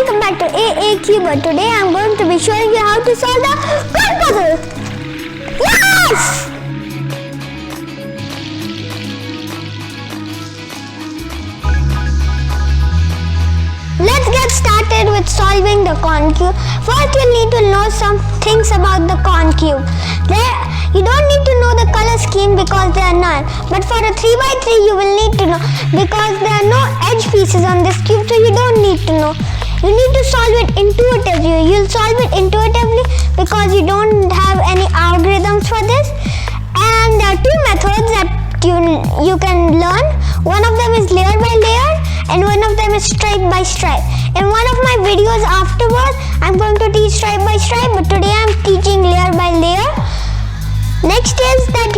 welcome back to AACuber. Today I'm going to be showing you how to solve the code puzzle. Yes! Let's get started with solving the cone cube. First you need to know some things about the cone cube. You don't need to know the color scheme because there are none. But for a 3x3 you will need to know because there are no edge pieces on this cube, so you don't need to know. You need to solve it intuitively. You'll solve it intuitively because you don't have any algorithms for this. And there are two methods that you can learn. One of them is layer by layer and one of them is stripe by stripe. In one of my videos afterwards, I'm going to teach stripe by stripe, but today I'm teaching layer by layer. Next is that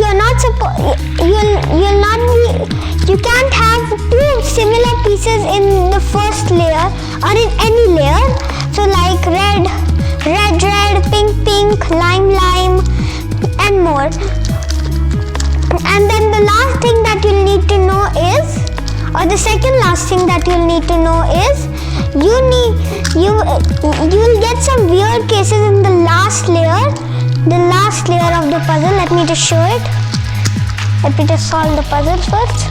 you can't have two similar pieces in the first layer or in any layer. So like red, pink, lime, and more. And then the last thing that you'll need to know is, or the second last thing that you'll need to know is, you'll get some weird cases in the last layer of the puzzle. Let me just show it. Let me just solve the puzzle first.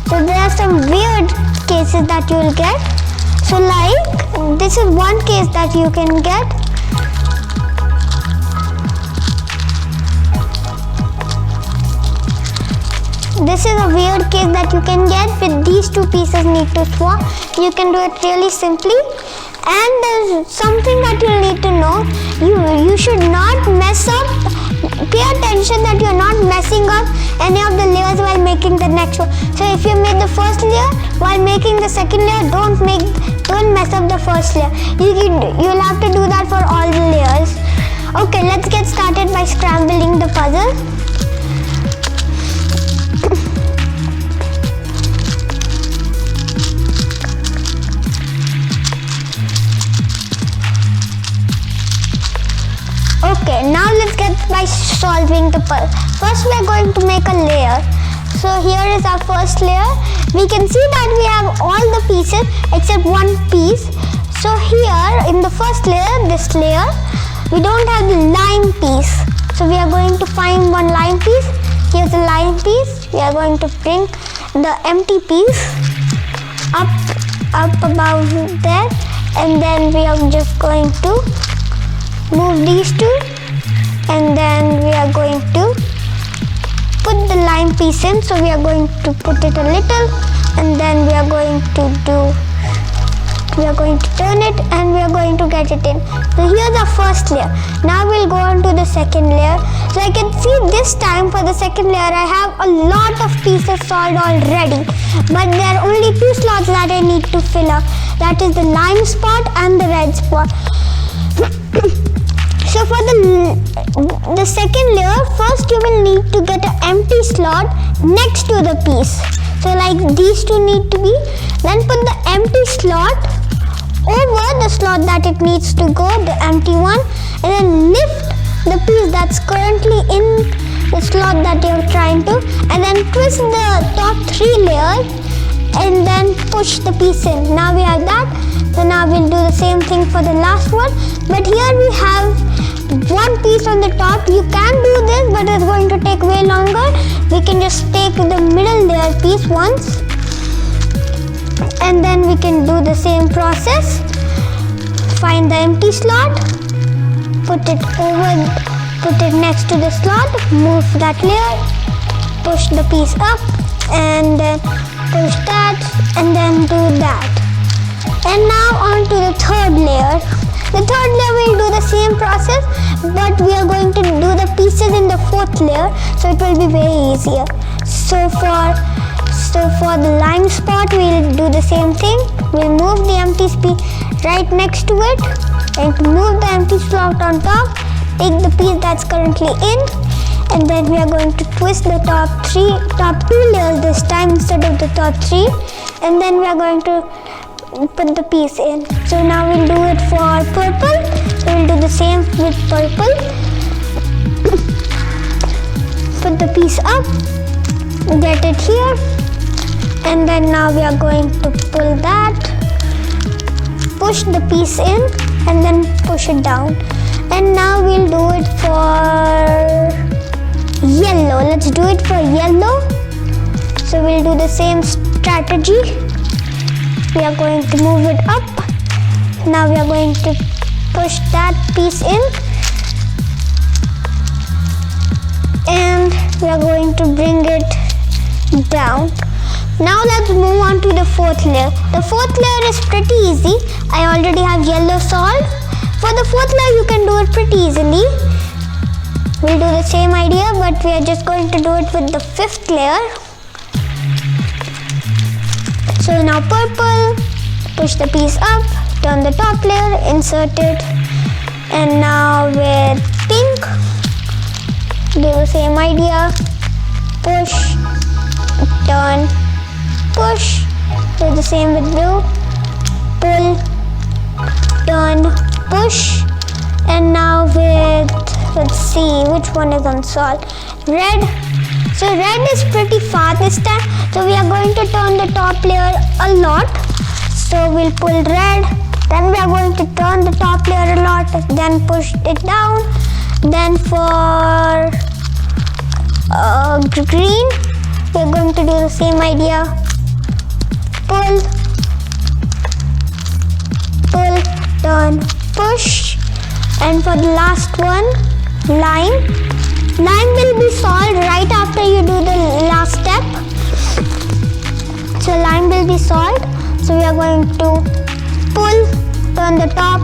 So there are some weird cases that you will get. So like, this is one case that you can get. This is a weird case that you can get with these two pieces need to swap. You can do it really simply. And there's something that you'll need to know. You should not mess up. Pay attention that you're not messing up any of the layers while making the next one. So if you made the first layer, while making the second layer, don't mess up the first layer. You'll have to do that for all the layers. Okay, let's get started by scrambling the puzzle. Okay, now let's get by solving the puzzle. First we are going to make a layer. So here is our first layer. We can see that we have all the pieces except one piece. So here in the first layer, this layer, we don't have the lime piece. So we are going to find one lime piece. Here's the lime piece. We are going to bring the empty piece up above there, and then we are just going to move these two, and then we are going to put the lime piece in. So we are going to put it a little, and then we are going to turn it, and we are going to get it in. So here's our first layer. Now we'll go on to the second layer. So I can see this time for the second layer I have a lot of pieces solved already, but there are only two slots that I need to fill up. That is the lime spot and the red spot. So for the second layer, first you will need to get an empty slot next to the piece. So like these two need to be. Then put the empty slot over the slot that it needs to go, the empty one, and then lift the piece that's currently in the slot that you're trying to, and then twist the top three layers and then push the piece in. Now we have that. So now we'll do the same thing for the last one. But here we have one piece on the top. You can do this, but it's going to take way longer. We can just take the middle layer piece once, and then we can do the same process. Find the empty slot, put it next to the slot, move that layer, push the piece up, and then push that, and then do that. And now on to the third layer. The third layer will do the same process, but we are going to do the pieces in the fourth layer, so it will be very easier. So for the lime spot, we'll do the same thing. We'll move the empty piece right next to it, and move the empty slot on top. Take the piece that's currently in, and then we are going to twist the top two layers this time instead of the top three, and then we are going to put the piece in. So now we'll do it for purple. So we'll do the same with purple. Put the piece up, get it here, and then now we are going to pull that push the piece in and then push it down. And now we'll do it for yellow. Let's do it for yellow. So we'll do the same strategy. We are going to move it up. Now we are going to push that piece in. And we are going to bring it down. Now let's move on to the fourth layer. The fourth layer is pretty easy. I already have yellow solved. For the fourth layer you can do it pretty easily. We'll do the same idea, but we are just going to do it with the fifth layer. So now purple, push the piece up, turn the top layer, insert it. And now with pink, do the same idea. Push, turn, push. Do the same with blue. Pull, turn, push. And now with, let's see which one is unsolved. Red. So red is pretty far this time. So we are going to turn the top layer a lot. So we'll pull red. Then we are going to turn the top layer a lot. Then push it down. Then for green, we're going to do the same idea. Pull, turn, push. And for the last one, lime. Lime will be solved right after you do the last step. So lime will be solved. So we are going to pull, turn the top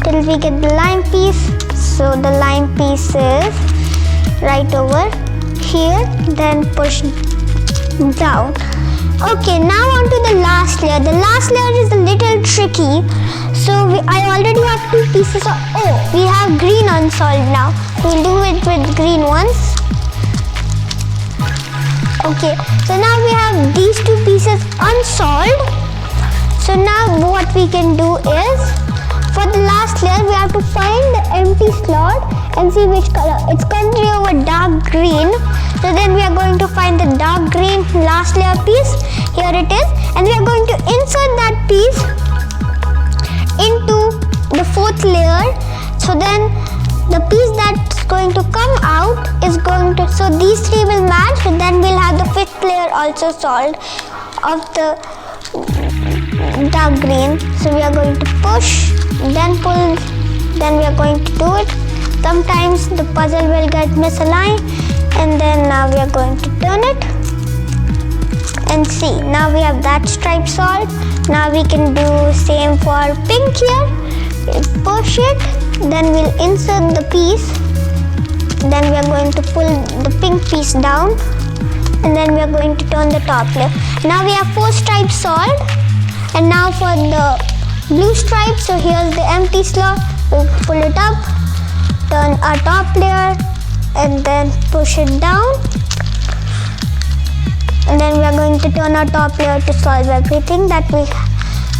till we get the lime piece. So the lime piece is right over here, then push down. Okay, now on to the last layer. The last layer is a little tricky. So I already have two pieces of, we have green unsolved now. We'll do it with green ones. Okay, so now we have these two pieces unsolved. So now what we can do is, for the last layer, we have to find the empty slot and see which color. It's country over dark green. So then we are going to find the dark green last layer piece. Here it is. And we are going to insert that piece into the fourth layer. So then the piece that's going to come out is going to, so these three will match, and then we'll have the fifth layer also solved of the dark green. So we are going to push, then pull, then we are going to do it. Sometimes the puzzle will get misaligned, and then now we are going to turn it and see. Now we have that stripe solved. Now we can do same for pink here. We'll push it, then we'll insert the piece, then we are going to pull the pink piece down, and then we are going to turn the top layer. Now we have 4 stripes solved. And now for the blue stripe, so here's the empty slot. We'll pull it up, turn our top layer, and then push it down. And then we are going to turn our top layer to solve everything that we have,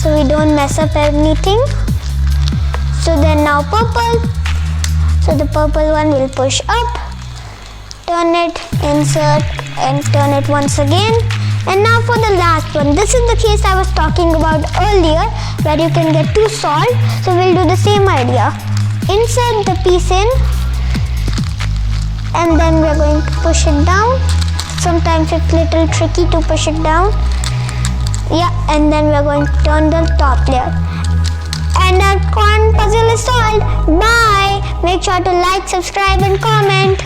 so we don't mess up anything. So then now purple. So the purple one will push up, turn it, insert, and turn it once again. And now for the last one. This is the case I was talking about earlier, where you can get 2 solved. So we'll do the same idea. Insert the piece in, and then we're going to push it down. Sometimes it's a little tricky to push it down. Yeah, and then we're going to turn the top layer. And our corn puzzle is solved. Bye! Make sure to like, subscribe, and comment.